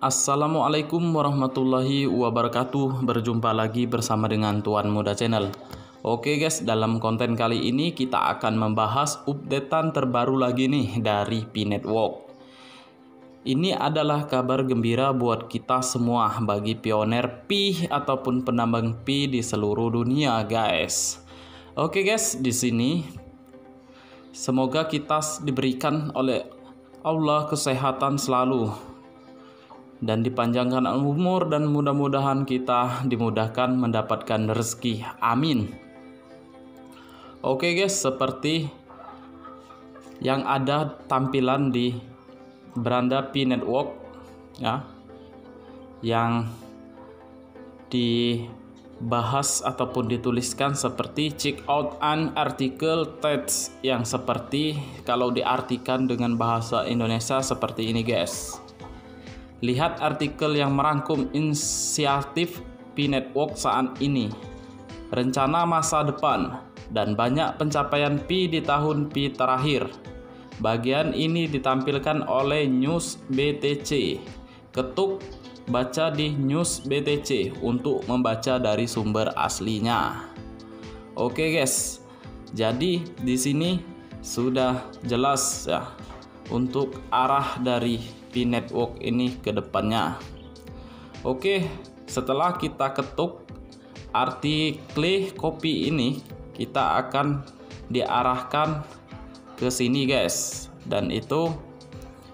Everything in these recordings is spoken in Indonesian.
Assalamualaikum warahmatullahi wabarakatuh. Berjumpa lagi bersama dengan Tuan Muda Channel. Oke guys, dalam konten kali ini kita akan membahas updatean terbaru lagi nih dari Pi Network. Ini adalah kabar gembira buat kita semua bagi pioner Pi ataupun penambang Pi di seluruh dunia guys. Oke guys, di sini semoga kita diberikan oleh Allah kesehatan selalu dan dipanjangkan umur, dan mudah-mudahan kita dimudahkan mendapatkan rezeki. Amin. Oke guys, seperti yang ada tampilan di beranda Pi Network ya, yang dibahas ataupun dituliskan seperti check out an article text, yang seperti kalau diartikan dengan bahasa Indonesia seperti ini guys. Lihat artikel yang merangkum inisiatif Pi Network saat ini, rencana masa depan, dan banyak pencapaian Pi di tahun Pi terakhir. Bagian ini ditampilkan oleh News BTC. Ketuk baca di News BTC untuk membaca dari sumber aslinya. Oke guys, jadi di sini sudah jelas ya untuk arah dari Pi Network ini ke depannya. Oke, setelah kita ketuk artikel copy ini, kita akan diarahkan ke sini guys, dan itu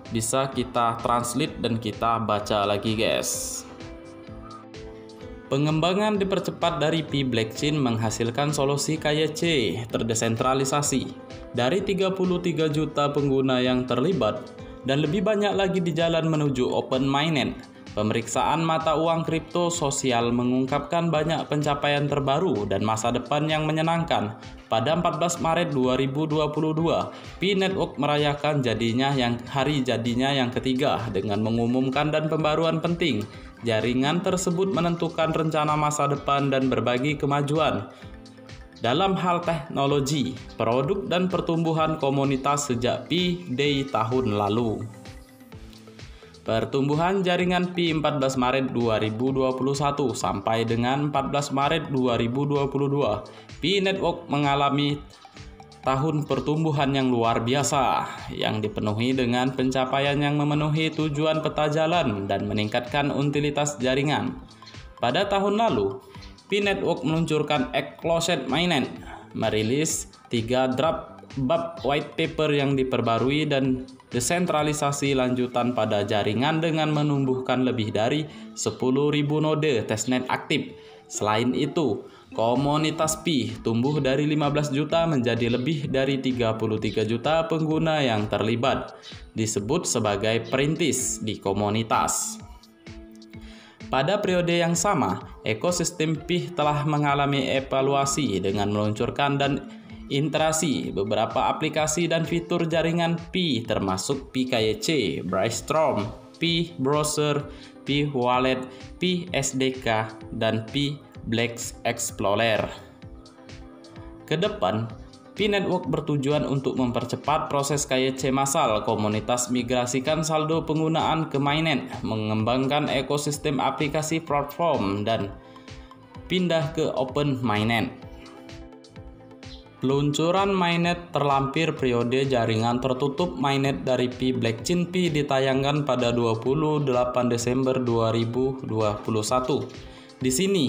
bisa kita translate dan kita baca lagi guys. Pengembangan dipercepat dari Pi Blockchain menghasilkan solusi KYC terdesentralisasi dari 33 juta pengguna yang terlibat, dan lebih banyak lagi di jalan menuju Open Mainnet. Pemeriksaan mata uang kripto sosial mengungkapkan banyak pencapaian terbaru dan masa depan yang menyenangkan. Pada 14 Maret 2022, Pi Network merayakan hari jadinya yang ketiga dengan mengumumkan dan pembaruan penting. Jaringan tersebut menentukan rencana masa depan dan berbagi kemajuan dalam hal teknologi, produk, dan pertumbuhan komunitas sejak Pi Day tahun lalu. Pertumbuhan jaringan Pi 14 Maret 2021 sampai dengan 14 Maret 2022, Pi Network mengalami tahun pertumbuhan yang luar biasa yang dipenuhi dengan pencapaian yang memenuhi tujuan peta jalan dan meningkatkan utilitas jaringan. Pada tahun lalu, Pi Network meluncurkan Closed Mainnet, merilis 3 draft bab white paper yang diperbarui dan desentralisasi lanjutan pada jaringan dengan menumbuhkan lebih dari 10.000 node testnet aktif. Selain itu, komunitas Pi tumbuh dari 15 juta menjadi lebih dari 33 juta pengguna yang terlibat, disebut sebagai perintis di komunitas. Pada periode yang sama, ekosistem Pi telah mengalami evaluasi dengan meluncurkan dan integrasi beberapa aplikasi dan fitur jaringan Pi, termasuk Pi KYC, Brainstorm, Pi Browser, Pi Wallet, Pi SDK, dan Pi Block Explorer. Kedepan, Pi Network bertujuan untuk mempercepat proses KYC massal, komunitas migrasikan saldo penggunaan ke mainnet, mengembangkan ekosistem aplikasi platform, dan pindah ke Open Mainnet. Peluncuran mainnet terlampir periode jaringan tertutup mainnet dari Pi Blockchain Pi ditayangkan pada 28 Desember 2021. Di sini,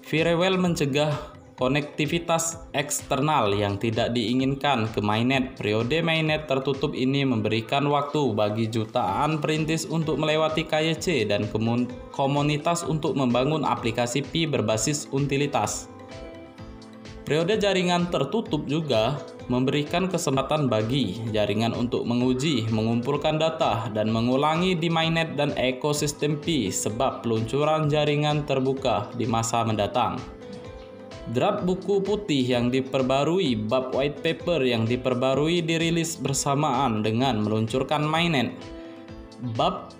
Firewall mencegah konektivitas eksternal yang tidak diinginkan ke mainnet. Periode mainnet tertutup ini memberikan waktu bagi jutaan perintis untuk melewati KYC dan komunitas untuk membangun aplikasi Pi berbasis utilitas. Periode jaringan tertutup juga memberikan kesempatan bagi jaringan untuk menguji, mengumpulkan data, dan mengulangi di mainnet dan ekosistem Pi sebab peluncuran jaringan terbuka di masa mendatang. Draft buku putih yang diperbarui, bab white paper yang diperbarui dirilis bersamaan dengan meluncurkan mainnet. Bab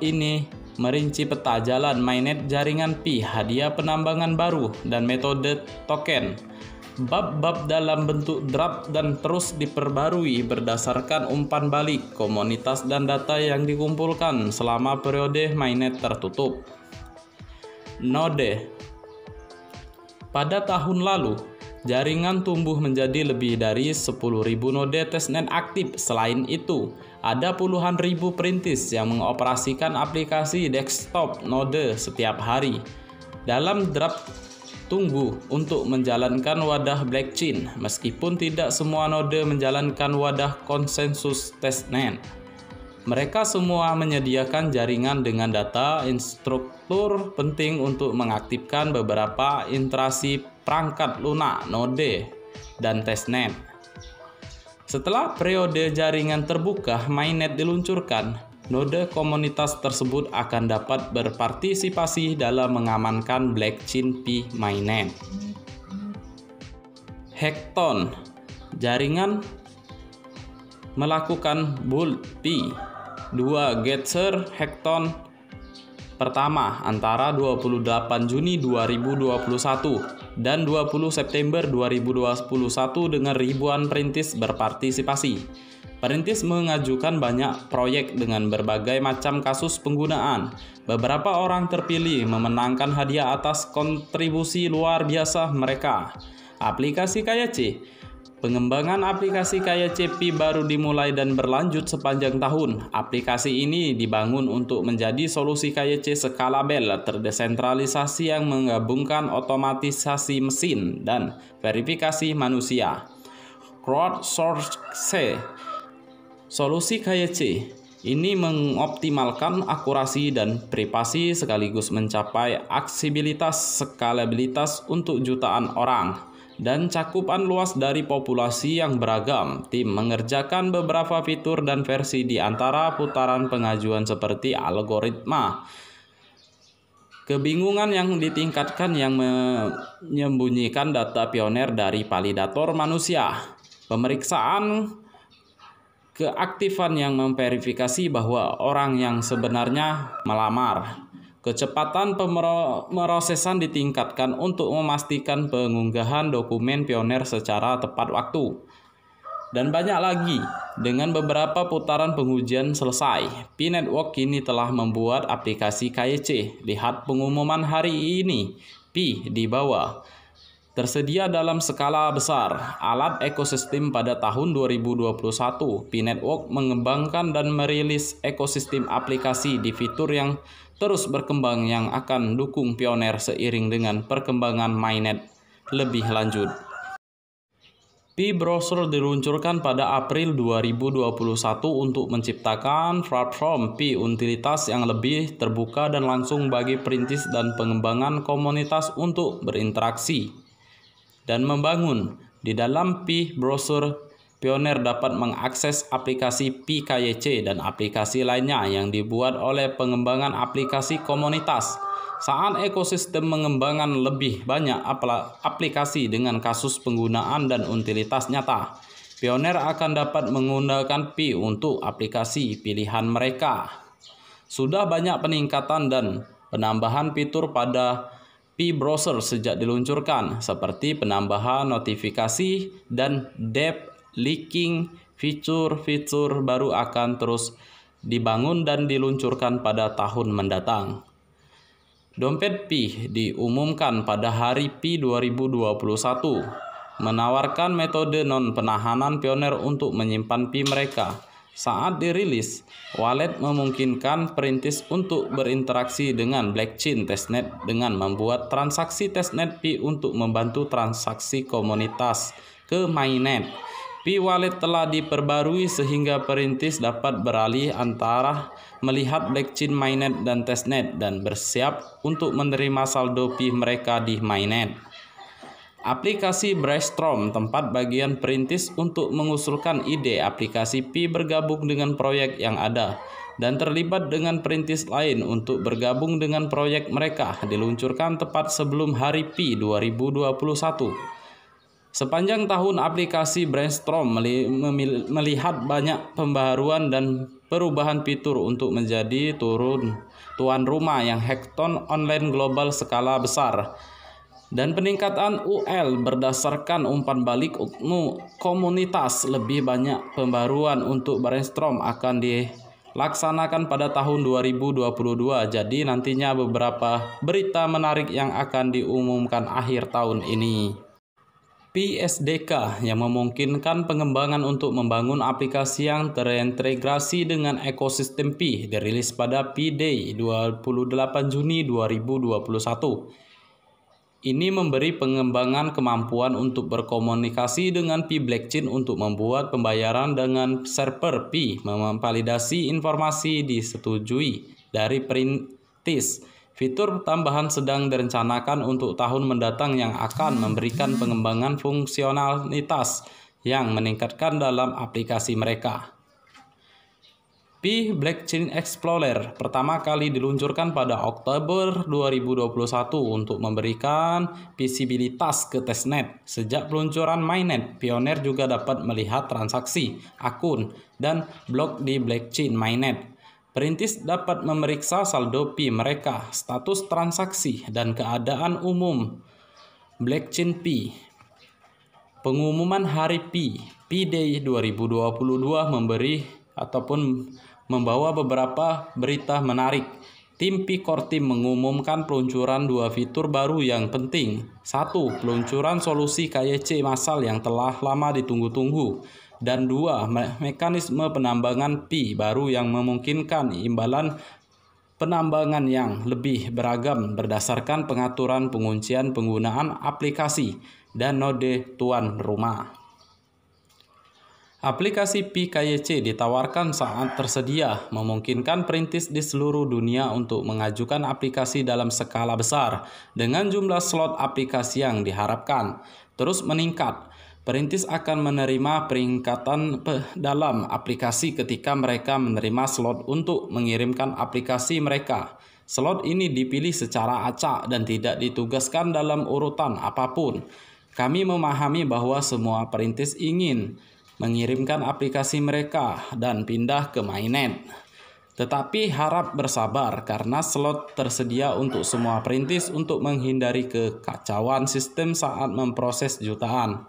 ini merinci peta jalan mainnet jaringan Pi, hadiah penambangan baru, dan metode token. Bab-bab dalam bentuk draft dan terus diperbarui berdasarkan umpan balik komunitas dan data yang dikumpulkan selama periode mainnet tertutup. Node. Pada tahun lalu, jaringan tumbuh menjadi lebih dari 10.000 node testnet aktif. Selain itu, ada puluhan ribu perintis yang mengoperasikan aplikasi desktop node setiap hari. Dalam draft tunggu untuk menjalankan wadah blockchain, meskipun tidak semua node menjalankan wadah konsensus testnet. Mereka semua menyediakan jaringan dengan data instruktur penting untuk mengaktifkan beberapa interaksi perangkat lunak node dan testnet. Setelah periode jaringan terbuka mainnet diluncurkan, node komunitas tersebut akan dapat berpartisipasi dalam mengamankan blockchain Pi mainnet. Hackathon. Jaringan melakukan build Pi. 2 Getser Hackathon pertama antara 28 Juni 2021 dan 20 September 2021 dengan ribuan perintis berpartisipasi. Perintis mengajukan banyak proyek dengan berbagai macam kasus penggunaan. Beberapa orang terpilih memenangkan hadiah atas kontribusi luar biasa mereka. Aplikasi KYC. Pengembangan aplikasi KYC Pi baru dimulai dan berlanjut sepanjang tahun. Aplikasi ini dibangun untuk menjadi solusi KYC skalabel terdesentralisasi yang menggabungkan otomatisasi mesin dan verifikasi manusia. Crowdsourcing. Solusi KYC ini mengoptimalkan akurasi dan privasi sekaligus mencapai aksesibilitas skalabilitas untuk jutaan orang dan cakupan luas dari populasi yang beragam. Tim mengerjakan beberapa fitur dan versi di antara putaran pengajuan seperti algoritma. Kebingungan yang ditingkatkan yang menyembunyikan data pioner dari validator manusia. Pemeriksaan keaktifan yang memverifikasi bahwa orang yang sebenarnya melamar. Kecepatan pemrosesan ditingkatkan untuk memastikan pengunggahan dokumen pioner secara tepat waktu. Dan banyak lagi, dengan beberapa putaran pengujian selesai, Pi Network kini telah membuat aplikasi KYC. Lihat pengumuman hari ini, Pi di bawah. Tersedia dalam skala besar. Alat ekosistem pada tahun 2021, Pi Network mengembangkan dan merilis ekosistem aplikasi di fitur yang terus berkembang yang akan dukung pioner seiring dengan perkembangan mainnet lebih lanjut. Pi Browser diluncurkan pada April 2021 untuk menciptakan platform Pi utilitas yang lebih terbuka dan langsung bagi perintis dan pengembangan komunitas untuk berinteraksi dan membangun. Di dalam Pi Browser, pioner dapat mengakses aplikasi Pi KYC dan aplikasi lainnya yang dibuat oleh pengembangan aplikasi komunitas. Saat ekosistem mengembangkan lebih banyak aplikasi dengan kasus penggunaan dan utilitas nyata, pioner akan dapat menggunakan Pi untuk aplikasi pilihan mereka. Sudah banyak peningkatan dan penambahan fitur pada Pi Browser sejak diluncurkan, seperti penambahan notifikasi dan deep leaking. Fitur-fitur baru akan terus dibangun dan diluncurkan pada tahun mendatang. Dompet Pi diumumkan pada hari Pi 2021, menawarkan metode non-penahanan pioner untuk menyimpan Pi mereka. Saat dirilis, wallet memungkinkan perintis untuk berinteraksi dengan blockchain testnet dengan membuat transaksi testnet Pi untuk membantu transaksi komunitas ke mainnet. Pi Wallet telah diperbarui sehingga perintis dapat beralih antara melihat blockchain mainnet dan testnet dan bersiap untuk menerima saldo Pi mereka di mainnet. Aplikasi Brainstorm, tempat bagian perintis untuk mengusulkan ide aplikasi Pi bergabung dengan proyek yang ada dan terlibat dengan perintis lain untuk bergabung dengan proyek mereka, diluncurkan tepat sebelum Hari Pi 2021. Sepanjang tahun, aplikasi Brainstorm melihat banyak pembaharuan dan perubahan fitur untuk menjadi tuan rumah yang hackathon online global skala besar. Dan peningkatan UL berdasarkan umpan balik komunitas. Lebih banyak pembaruan untuk brainstorm akan dilaksanakan pada tahun 2022. Jadi nantinya beberapa berita menarik yang akan diumumkan akhir tahun ini. Pi SDK yang memungkinkan pengembangan untuk membangun aplikasi yang terintegrasi dengan ekosistem Pi dirilis pada Pi Day 28 Juni 2021. Ini memberi pengembangan kemampuan untuk berkomunikasi dengan Pi blockchain untuk membuat pembayaran dengan server Pi, memvalidasi informasi disetujui dari perintis. Fitur tambahan sedang direncanakan untuk tahun mendatang yang akan memberikan pengembangan fungsionalitas yang meningkatkan dalam aplikasi mereka. Pi Blockchain Explorer pertama kali diluncurkan pada Oktober 2021 untuk memberikan visibilitas ke testnet. Sejak peluncuran mainnet, Pioneer juga dapat melihat transaksi, akun, dan blok di blockchain mainnet. Perintis dapat memeriksa saldo Pi mereka, status transaksi, dan keadaan umum blockchain Pi. Pengumuman Hari Pi, Pi Day 2022 membawa beberapa berita menarik. Tim Pi Core Team mengumumkan peluncuran 2 fitur baru yang penting. 1. Peluncuran solusi KYC massal yang telah lama ditunggu-tunggu. Dan 2. Mekanisme penambangan Pi baru yang memungkinkan imbalan penambangan yang lebih beragam berdasarkan pengaturan penguncian penggunaan aplikasi dan node tuan rumah. Aplikasi Pi KYC ditawarkan saat tersedia, memungkinkan perintis di seluruh dunia untuk mengajukan aplikasi dalam skala besar dengan jumlah slot aplikasi yang diharapkan terus meningkat. Perintis akan menerima peringkatan dalam aplikasi ketika mereka menerima slot untuk mengirimkan aplikasi mereka. Slot ini dipilih secara acak dan tidak ditugaskan dalam urutan apapun. Kami memahami bahwa semua perintis ingin mengirimkan aplikasi mereka dan pindah ke mainnet. Tetapi harap bersabar karena slot tersedia untuk semua perintis untuk menghindari kekacauan sistem saat memproses jutaan.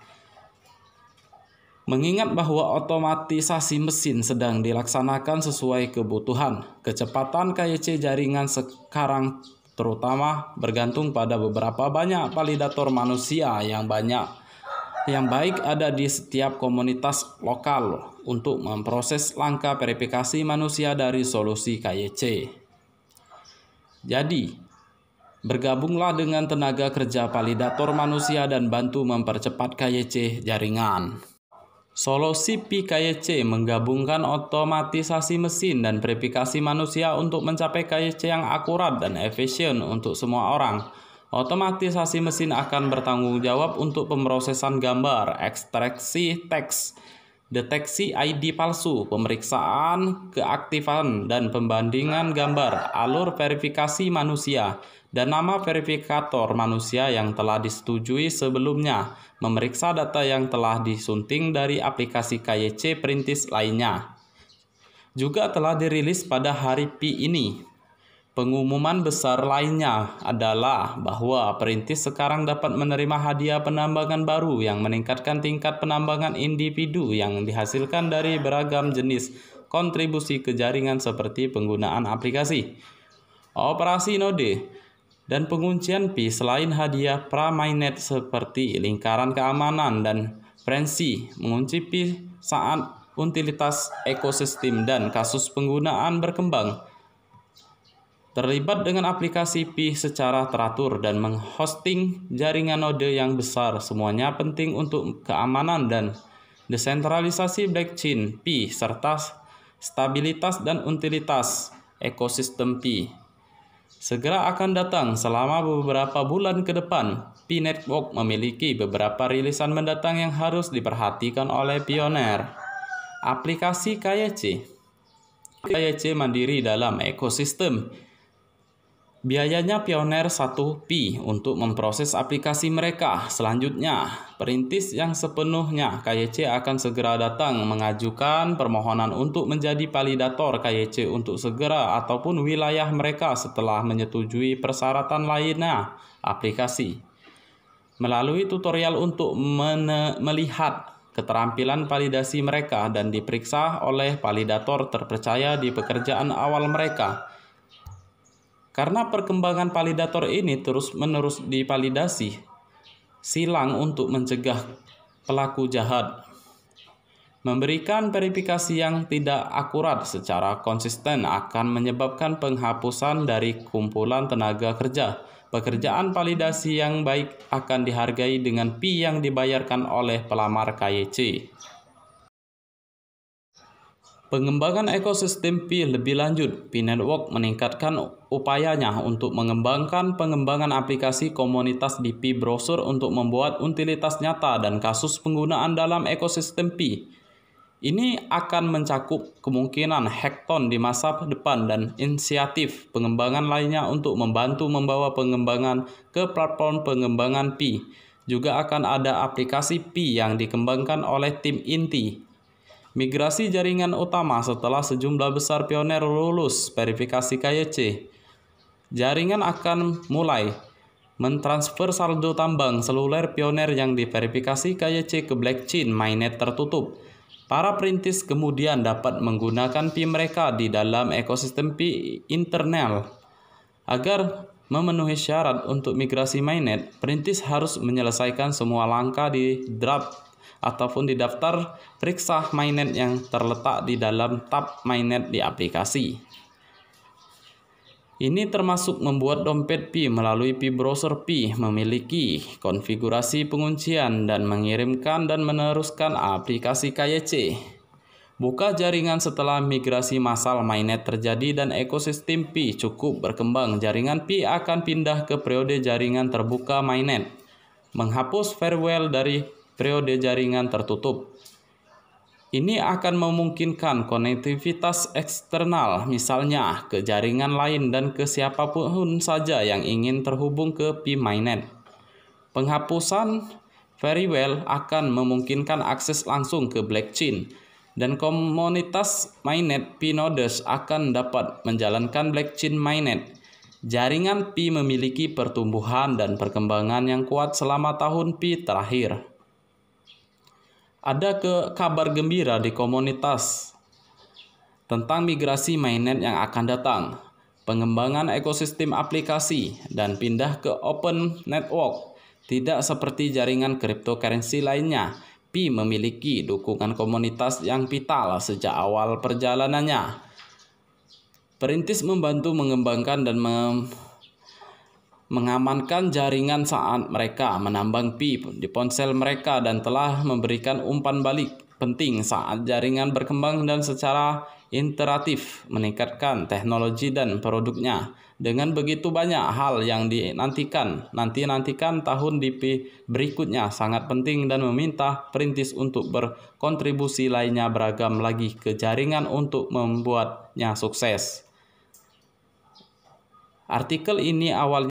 Mengingat bahwa otomatisasi mesin sedang dilaksanakan sesuai kebutuhan, kecepatan KYC jaringan sekarang terutama bergantung pada beberapa banyak validator manusia yang baik ada di setiap komunitas lokal untuk memproses langkah verifikasi manusia dari solusi KYC. Jadi, bergabunglah dengan tenaga kerja validator manusia dan bantu mempercepat KYC jaringan. Solusi Pi KYC menggabungkan otomatisasi mesin dan verifikasi manusia untuk mencapai KYC yang akurat dan efisien untuk semua orang. Otomatisasi mesin akan bertanggung jawab untuk pemrosesan gambar, ekstraksi teks, deteksi ID palsu, pemeriksaan keaktifan dan pembandingan gambar, alur verifikasi manusia, dan nama verifikator manusia yang telah disetujui sebelumnya, memeriksa data yang telah disunting dari aplikasi KYC perintis lainnya. Juga telah dirilis pada hari Pi ini. Pengumuman besar lainnya adalah bahwa perintis sekarang dapat menerima hadiah penambangan baru yang meningkatkan tingkat penambangan individu yang dihasilkan dari beragam jenis kontribusi ke jaringan seperti penggunaan aplikasi, operasi node, dan penguncian Pi selain hadiah pra-mainnet seperti lingkaran keamanan dan frenzy mengunci Pi saat utilitas ekosistem dan kasus penggunaan berkembang. Terlibat dengan aplikasi Pi secara teratur dan menghosting jaringan node yang besar semuanya penting untuk keamanan dan desentralisasi blockchain Pi serta stabilitas dan utilitas ekosistem Pi. Segera akan datang selama beberapa bulan ke depan. Pi Network memiliki beberapa rilisan mendatang yang harus diperhatikan oleh Pioneer. Aplikasi KYC mandiri dalam ekosistem Biayanya Pioneer 1Pi untuk memproses aplikasi mereka. Selanjutnya, perintis yang sepenuhnya KYC akan segera datang mengajukan permohonan untuk menjadi validator KYC untuk segera ataupun wilayah mereka setelah menyetujui persyaratan lainnya aplikasi. Melalui tutorial untuk melihat keterampilan validasi mereka dan diperiksa oleh validator terpercaya di pekerjaan awal mereka. Karena perkembangan validator ini terus-menerus divalidasi, silang untuk mencegah pelaku jahat. Memberikan verifikasi yang tidak akurat secara konsisten akan menyebabkan penghapusan dari kumpulan tenaga kerja. Pekerjaan validasi yang baik akan dihargai dengan fee yang dibayarkan oleh pelamar KYC. Pengembangan ekosistem Pi lebih lanjut, Pi Network meningkatkan upayanya untuk mengembangkan pengembangan aplikasi komunitas di Pi Browser untuk membuat utilitas nyata dan kasus penggunaan dalam ekosistem Pi. Ini akan mencakup kemungkinan hackathon di masa depan dan inisiatif pengembangan lainnya untuk membantu membawa pengembangan ke platform pengembangan Pi. Juga akan ada aplikasi Pi yang dikembangkan oleh tim inti. Migrasi jaringan utama setelah sejumlah besar Pioneer lulus verifikasi KYC. Jaringan akan mulai mentransfer saldo tambang seluler Pioneer yang diverifikasi KYC ke blockchain mainnet tertutup. Para perintis kemudian dapat menggunakan Pi mereka di dalam ekosistem Pi internal. Agar memenuhi syarat untuk migrasi mainnet, perintis harus menyelesaikan semua langkah di draft ataupun di daftar periksa mainnet yang terletak di dalam tab mainnet di aplikasi. Ini termasuk membuat dompet Pi melalui Pi Browser Pi, memiliki konfigurasi penguncian dan mengirimkan dan meneruskan aplikasi KYC. Buka jaringan setelah migrasi massal mainnet terjadi dan ekosistem Pi cukup berkembang. Jaringan Pi akan pindah ke periode jaringan terbuka mainnet, menghapus firewall dari periode jaringan tertutup. Ini akan memungkinkan konektivitas eksternal, misalnya ke jaringan lain dan ke siapapun saja yang ingin terhubung ke Pi mainnet. Penghapusan firewall akan memungkinkan akses langsung ke blockchain, dan komunitas mainnet Pi nodes akan dapat menjalankan blockchain mainnet. Jaringan Pi memiliki pertumbuhan dan perkembangan yang kuat selama tahun Pi terakhir. Ada kabar gembira di komunitas tentang migrasi mainnet yang akan datang, pengembangan ekosistem aplikasi, dan pindah ke open network. Tidak seperti jaringan cryptocurrency lainnya, Pi memiliki dukungan komunitas yang vital sejak awal perjalanannya. Perintis membantu mengembangkan dan mengamankan jaringan saat mereka menambang Pi di ponsel mereka dan telah memberikan umpan balik penting saat jaringan berkembang dan secara iteratif meningkatkan teknologi dan produknya. Dengan begitu banyak hal yang dinantikan tahun di Pi berikutnya sangat penting dan meminta perintis untuk berkontribusi lainnya beragam lagi ke jaringan untuk membuatnya sukses. Artikel ini awalnya